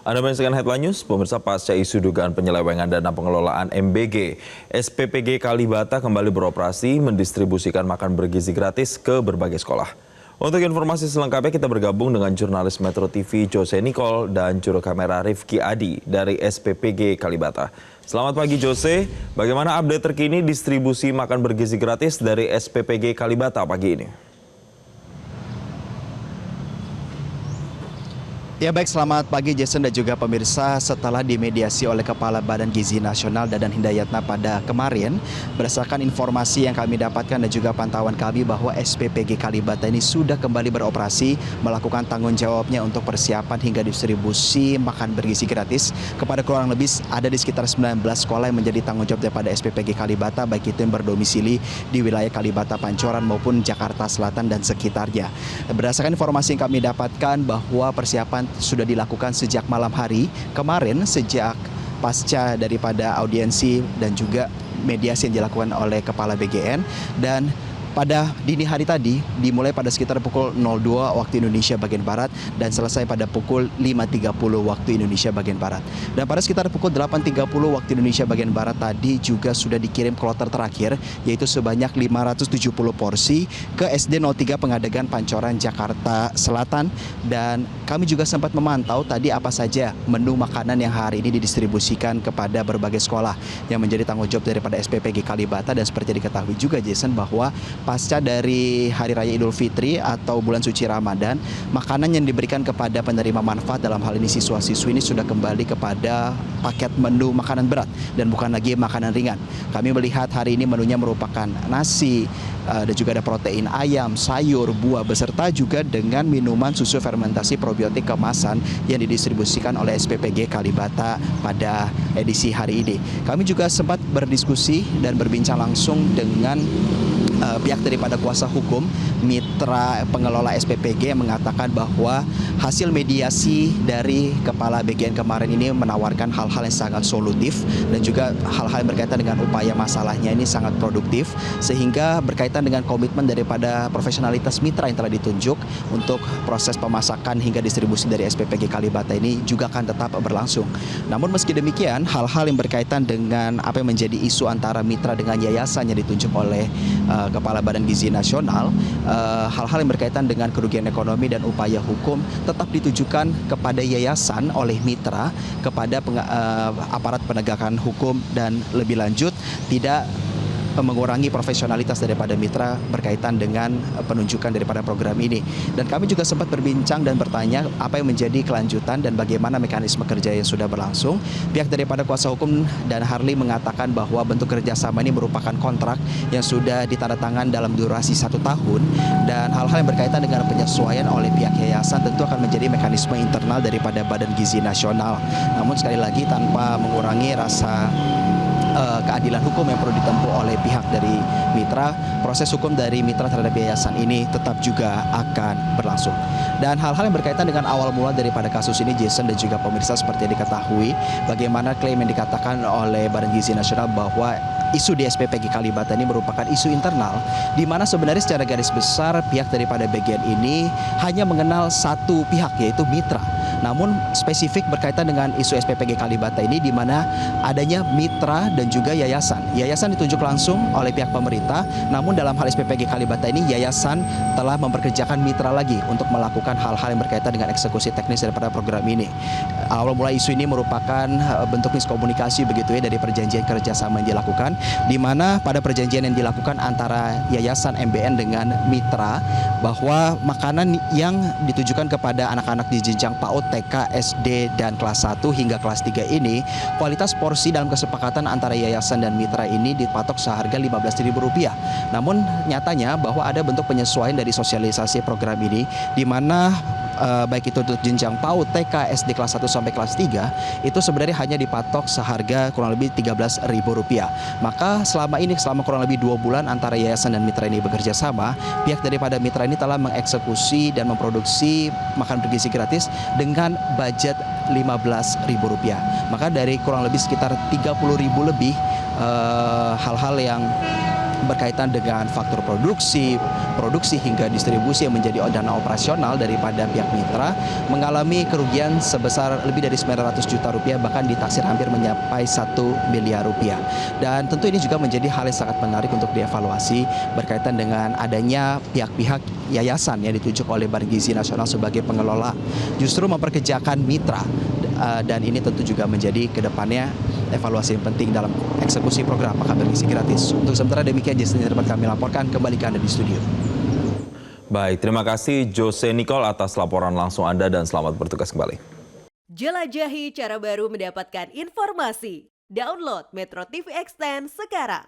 Anda menyaksikan Headline News, pemirsa. Pasca isu dugaan penyelewengan dana pengelolaan MBG, SPPG Kalibata kembali beroperasi mendistribusikan makan bergizi gratis ke berbagai sekolah. Untuk informasi selengkapnya kita bergabung dengan jurnalis Metro TV Jose Nicole dan juru kamera Rifki Adi dari SPPG Kalibata. Selamat pagi Jose, bagaimana update terkini distribusi makan bergizi gratis dari SPPG Kalibata pagi ini? Ya baik, selamat pagi Jason dan juga pemirsa. Setelah dimediasi oleh Kepala Badan Gizi Nasional Dadan Hindayatna pada kemarin, berdasarkan informasi yang kami dapatkan dan juga pantauan kami bahwa SPPG Kalibata ini sudah kembali beroperasi, melakukan tanggung jawabnya untuk persiapan hingga distribusi makan bergizi gratis kepada kurang lebih ada di sekitar 19 sekolah yang menjadi tanggung jawab daripada SPPG Kalibata, baik itu yang berdomisili di wilayah Kalibata Pancoran maupun Jakarta Selatan dan sekitarnya. Berdasarkan informasi yang kami dapatkan bahwa persiapan sudah dilakukan sejak malam hari kemarin, sejak pasca daripada audiensi dan juga mediasi yang dilakukan oleh Kepala BGN, dan pada dini hari tadi dimulai pada sekitar pukul 02 waktu Indonesia bagian Barat dan selesai pada pukul 5.30 waktu Indonesia bagian Barat. Dan pada sekitar pukul 8.30 waktu Indonesia bagian Barat tadi juga sudah dikirim kloter terakhir, yaitu sebanyak 570 porsi ke SD 03 Pengadegan Pancoran Jakarta Selatan. Dan kami juga sempat memantau tadi apa saja menu makanan yang hari ini didistribusikan kepada berbagai sekolah yang menjadi tanggung jawab daripada SPPG Kalibata. Dan seperti diketahui juga Jason bahwa pasca dari Hari Raya Idul Fitri atau bulan suci Ramadan, makanan yang diberikan kepada penerima manfaat dalam hal ini siswa-siswi ini sudah kembali kepada paket menu makanan berat dan bukan lagi makanan ringan. Kami melihat hari ini menunya merupakan nasi, dan juga ada protein ayam, sayur, buah, beserta juga dengan minuman susu fermentasi probiotik kemasan yang didistribusikan oleh SPPG Kalibata pada edisi hari ini. Kami juga sempat berdiskusi dan berbincang langsung dengan pihak daripada kuasa hukum mitra pengelola SPPG yang mengatakan bahwa hasil mediasi dari Kepala BGN kemarin ini menawarkan hal-hal yang sangat solutif dan juga hal-hal yang berkaitan dengan upaya masalahnya ini sangat produktif, sehingga berkaitan dengan komitmen daripada profesionalitas mitra yang telah ditunjuk untuk proses pemasakan hingga distribusi dari SPPG Kalibata ini juga akan tetap berlangsung. Namun meski demikian, hal-hal yang berkaitan dengan apa yang menjadi isu antara mitra dengan yayasan yang ditunjuk oleh Kepala Badan Gizi Nasional, hal-hal yang berkaitan dengan kerugian ekonomi dan upaya hukum tetap ditujukan kepada yayasan oleh mitra kepada aparat penegakan hukum, dan lebih lanjut tidak mengurangi profesionalitas daripada mitra berkaitan dengan penunjukan daripada program ini. Dan kami juga sempat berbincang dan bertanya apa yang menjadi kelanjutan dan bagaimana mekanisme kerja yang sudah berlangsung. Pihak daripada kuasa hukum dan Harley mengatakan bahwa bentuk kerjasama ini merupakan kontrak yang sudah ditandatangan dalam durasi 1 tahun, dan hal-hal yang berkaitan dengan penyesuaian oleh pihak yayasan tentu akan menjadi mekanisme internal daripada Badan Gizi Nasional. Namun sekali lagi tanpa mengurangi rasa keadilan hukum yang perlu ditempuh oleh pihak dari mitra, proses hukum dari mitra terhadap yayasan ini tetap juga akan berlangsung. Dan hal-hal yang berkaitan dengan awal mula daripada kasus ini, Jason dan juga pemirsa, seperti yang diketahui bagaimana klaim yang dikatakan oleh Badan Gizi Nasional bahwa isu di SPPG Kalibata ini merupakan isu internal, di mana sebenarnya secara garis besar pihak daripada BGN ini hanya mengenal satu pihak, yaitu mitra. Namun spesifik berkaitan dengan isu SPPG Kalibata ini, di mana adanya mitra dan juga yayasan. Yayasan ditunjuk langsung oleh pihak pemerintah, namun dalam hal SPPG Kalibata ini yayasan telah memperkerjakan mitra lagi untuk melakukan hal-hal yang berkaitan dengan eksekusi teknis daripada program ini. Awal mula isu ini merupakan bentuk miskomunikasi begitu ya dari perjanjian kerjasama yang dilakukan, di mana pada perjanjian yang dilakukan antara Yayasan MBN dengan mitra bahwa makanan yang ditujukan kepada anak-anak di jenjang PAUD, TK, SD, dan kelas 1 hingga kelas 3 ini, kualitas porsi dalam kesepakatan antara yayasan dan mitra ini dipatok seharga Rp15.000. Namun nyatanya bahwa ada bentuk penyesuaian dari sosialisasi program ini, di mana baik itu untuk jenjang PAUD, TK, SD kelas 1 sampai kelas 3 itu sebenarnya hanya dipatok seharga kurang lebih Rp13.000. Maka selama kurang lebih 2 bulan antara yayasan dan mitra ini bekerja sama, pihak daripada mitra ini telah mengeksekusi dan memproduksi makan bergizi gratis dengan budget Rp15.000. Maka dari kurang lebih sekitar Rp30.000 lebih hal-hal yang berkaitan dengan faktor produksi hingga distribusi yang menjadi dana operasional daripada pihak mitra mengalami kerugian sebesar lebih dari 900 juta rupiah, bahkan ditaksir hampir mencapai 1 miliar rupiah. Dan tentu ini juga menjadi hal yang sangat menarik untuk dievaluasi berkaitan dengan adanya pihak-pihak yayasan yang ditunjuk oleh Badan Gizi Nasional sebagai pengelola justru memperkerjakan mitra, dan ini tentu juga menjadi kedepannya evaluasi yang penting dalam eksekusi program makan bergizi gratis. Untuk sementara demikian, Jason, yang dapat kami laporkan. Kembali ke Anda di studio. Baik, terima kasih Jose Nicole atas laporan langsung Anda dan selamat bertugas kembali. Jelajahi cara baru mendapatkan informasi. Download Metro TV Extend sekarang.